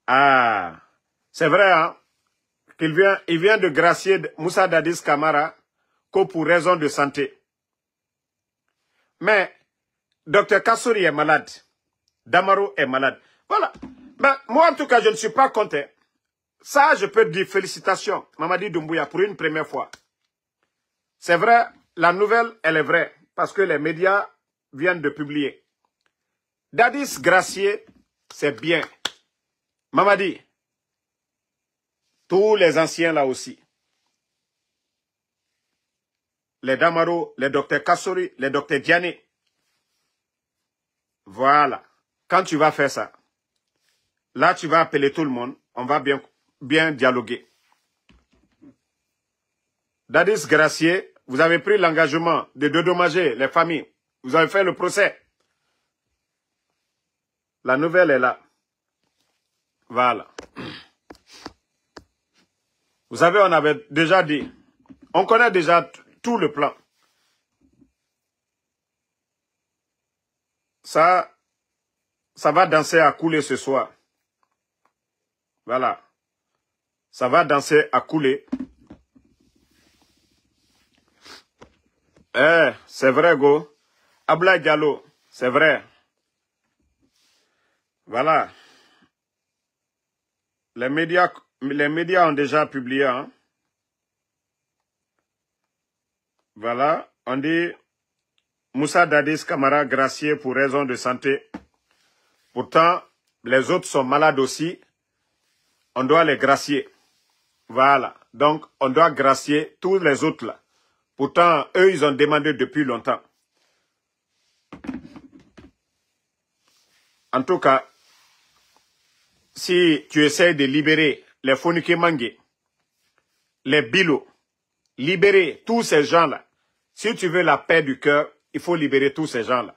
Ah, c'est vrai, hein, il vient de gracier Moussa Dadis Camara que pour raison de santé. Mais Dr Kassouri est malade. Damaro est malade. Voilà. Ben, moi, en tout cas, je ne suis pas content. Ça, je peux dire félicitations, Mamadi Doumbouya, pour une première fois. C'est vrai, la nouvelle, elle est vraie, parce que les médias viennent de publier. Dadis gracier, c'est bien. Mamadi, tous les anciens là aussi. Les Damaro, les docteurs Kassouri, les docteurs Diané. Voilà. Quand tu vas faire ça, là, tu vas appeler tout le monde. On va bien dialoguer. Dadis Gracier, vous avez pris l'engagement de dédommager les familles. Vous avez fait le procès. La nouvelle est là. Voilà. Vous savez, on avait déjà dit, on connaît déjà tout le plan. Ça va danser à couler ce soir. Voilà. Ça va danser à couler. C'est vrai, Go. Abla Diallo, c'est vrai. Voilà. Les médias ont déjà publié. Hein. Voilà. On dit Moussa Dadis Camara gracié pour raison de santé. Pourtant, les autres sont malades aussi. On doit les gracier. Voilà. Donc, on doit gracier tous les autres là. Pourtant, eux, ils ont demandé depuis longtemps. En tout cas, si tu essaies de libérer les Fonike Mangé, les Bilo, libérer tous ces gens-là, si tu veux la paix du cœur, il faut libérer tous ces gens-là.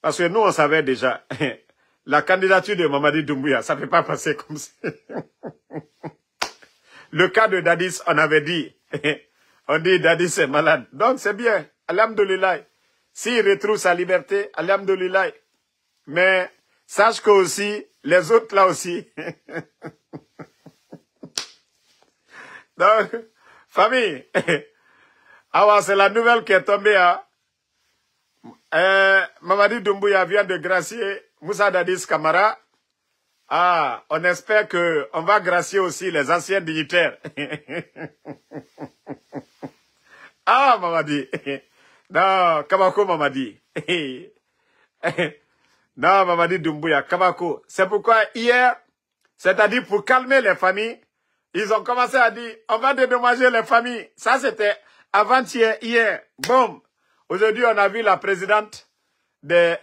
Parce que nous, on savait déjà, la candidature de Mamadi Doumbouya, ça ne peut pas passer comme ça. Le cas de Dadis, on avait dit, on dit Dadis est malade. Donc c'est bien, alhamdoulilah. S'il retrouve sa liberté, alhamdoulilah. Mais sache que aussi, les autres là aussi. Donc, famille, ah c'est la nouvelle qui est tombée. Hein. Mamadi Doumbouya vient de gracier Moussa Dadis Camara. Ah, on espère qu'on va gracier aussi les anciens dignitaires. Ah, Mamadi. Non, Kabako Mamadi. Non, Mamadi Doumbouya, Kabako. C'est pourquoi hier, c'est-à-dire pour calmer les familles, ils ont commencé à dire, on va dédommager les familles. Ça, c'était avant-hier, hier. Boum. Aujourd'hui, on a vu la présidente des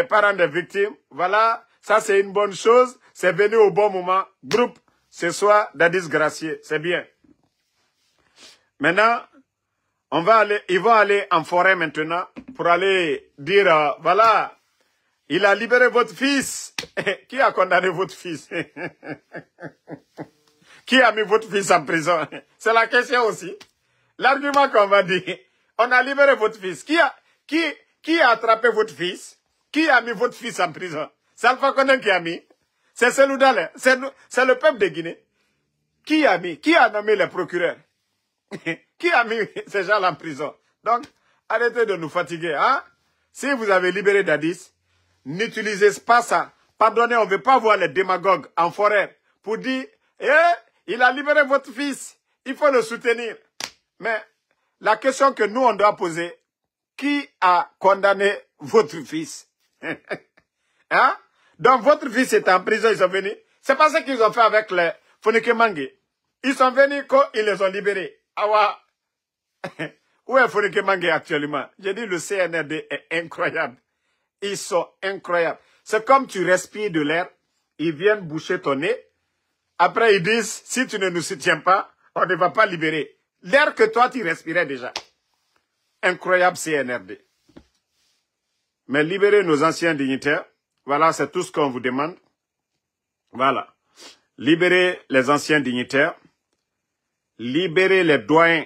parents des victimes. Voilà. Ça, c'est une bonne chose. C'est venu au bon moment. Groupe, ce soir, Dadis Gracier. C'est bien. Maintenant, ils vont aller en forêt maintenant pour aller dire, voilà, il a libéré votre fils. Qui a condamné votre fils? Qui a mis votre fils en prison? C'est la question aussi. L'argument qu'on va dire, on a libéré votre fils. Qui a attrapé votre fils? Qui a mis votre fils en prison? C'est Alpha Condé qui a mis. C'est Seloudale. C'est le peuple de Guinée. Qui a mis? Qui a nommé les procureurs? Qui a mis ces gens-là en prison? Donc, arrêtez de nous fatiguer. Hein? Si vous avez libéré Dadis, n'utilisez pas ça. Pardonnez, on ne veut pas voir les démagogues en forêt pour dire, il a libéré votre fils. Il faut le soutenir. Mais la question que nous, on doit poser, qui a condamné votre fils? Hein? Donc, votre fils est en prison, ils sont venus. C'est pas ce qu'ils ont fait avec les Fonike Mangé. Ils sont venus quand ils les ont libérés. Awa. Où est Fonike Mangé actuellement? J'ai dit, le CNRD est incroyable. Ils sont incroyables. C'est comme tu respires de l'air, ils viennent boucher ton nez. Après, ils disent, si tu ne nous soutiens pas, on ne va pas libérer. L'air que toi, tu respirais déjà. Incroyable CNRD. Mais libérer nos anciens dignitaires, voilà, c'est tout ce qu'on vous demande. Voilà. Libérer les anciens dignitaires. Libérer les doyens.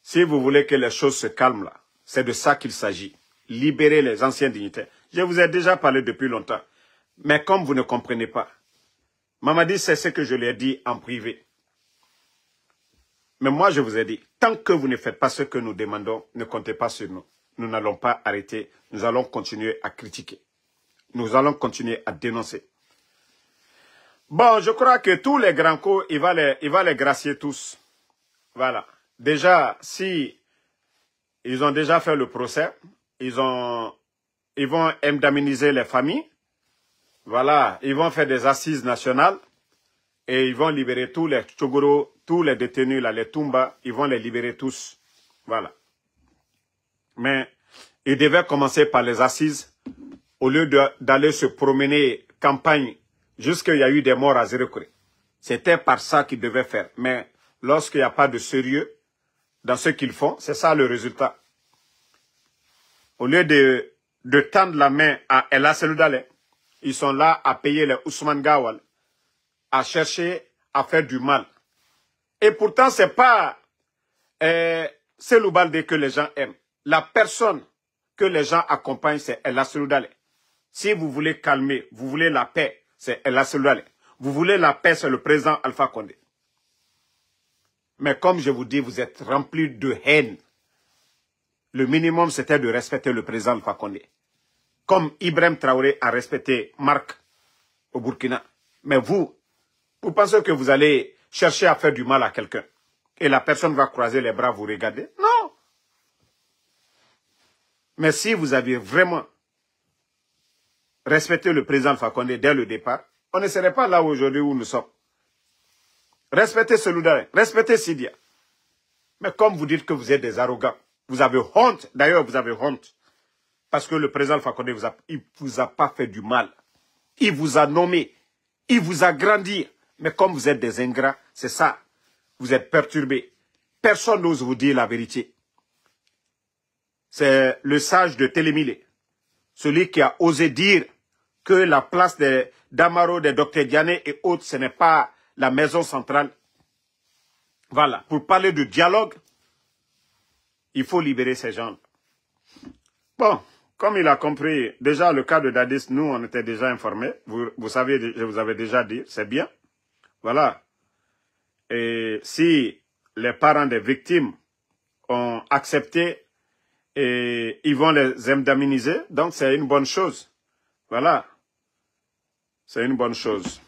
Si vous voulez que les choses se calment là, c'est de ça qu'il s'agit. libérer les anciens dignitaires. Je vous ai déjà parlé depuis longtemps. Mais comme vous ne comprenez pas, Mamadi, c'est ce que je lui ai dit en privé. Mais moi, je vous ai dit, tant que vous ne faites pas ce que nous demandons, ne comptez pas sur nous. Nous n'allons pas arrêter. Nous allons continuer à critiquer. Nous allons continuer à dénoncer. Bon, je crois que tous les grands coups, il va les gracier tous. Voilà. Déjà, si ils ont déjà fait le procès, ils vont indemniser les familles. Voilà. Ils vont faire des assises nationales. Et ils vont libérer tous les Tchogoro, tous les détenus, là, les Toumba, ils vont les libérer tous. Voilà. Mais ils devaient commencer par les assises, au lieu d'aller se promener campagne, jusqu'il y a eu des morts à Zérekouré. C'était par ça qu'ils devaient faire. Mais lorsqu'il n'y a pas de sérieux dans ce qu'ils font, c'est ça le résultat. Au lieu de tendre la main à El Asseloudale, ils sont là à payer les Ousmane Gawal, à chercher à faire du mal. Et pourtant, ce n'est pas Cellou Baldé que les gens aiment. La personne que les gens accompagnent, c'est El Asseloudale. Si vous voulez calmer, vous voulez la paix, c'est El Asseloudale. Vous voulez la paix, c'est le président Alpha Condé. Mais comme je vous dis, vous êtes remplis de haine. Le minimum, c'était de respecter le président Alpha Condé. Comme Ibrahim Traoré a respecté Marc au Burkina. Mais vous pensez que vous allez chercher à faire du mal à quelqu'un et la personne va croiser les bras, vous regarder? Non. Mais si vous aviez vraiment respecté le président Alpha Condé dès le départ, on ne serait pas là aujourd'hui où nous sommes. Respectez Selouda, respectez Sidia. Mais comme vous dites que vous êtes des arrogants, vous avez honte. D'ailleurs, vous avez honte. Parce que le président Alpha Condé il vous a pas fait du mal. Il vous a nommé. Il vous a grandi. Mais comme vous êtes des ingrats, c'est ça. Vous êtes perturbés. Personne n'ose vous dire la vérité. C'est le sage de Télémilé. Celui qui a osé dire que la place d'Amaro, de Dr Diané et autres, ce n'est pas la maison centrale. Voilà. Pour parler de dialogue, il faut libérer ces gens. Bon, comme il a compris, déjà le cas de Dadis, nous, on était déjà informés. Vous savez, je vous avais déjà dit, c'est bien. Voilà. Et si les parents des victimes ont accepté, et ils vont les indemniser, donc c'est une bonne chose. Voilà. C'est une bonne chose.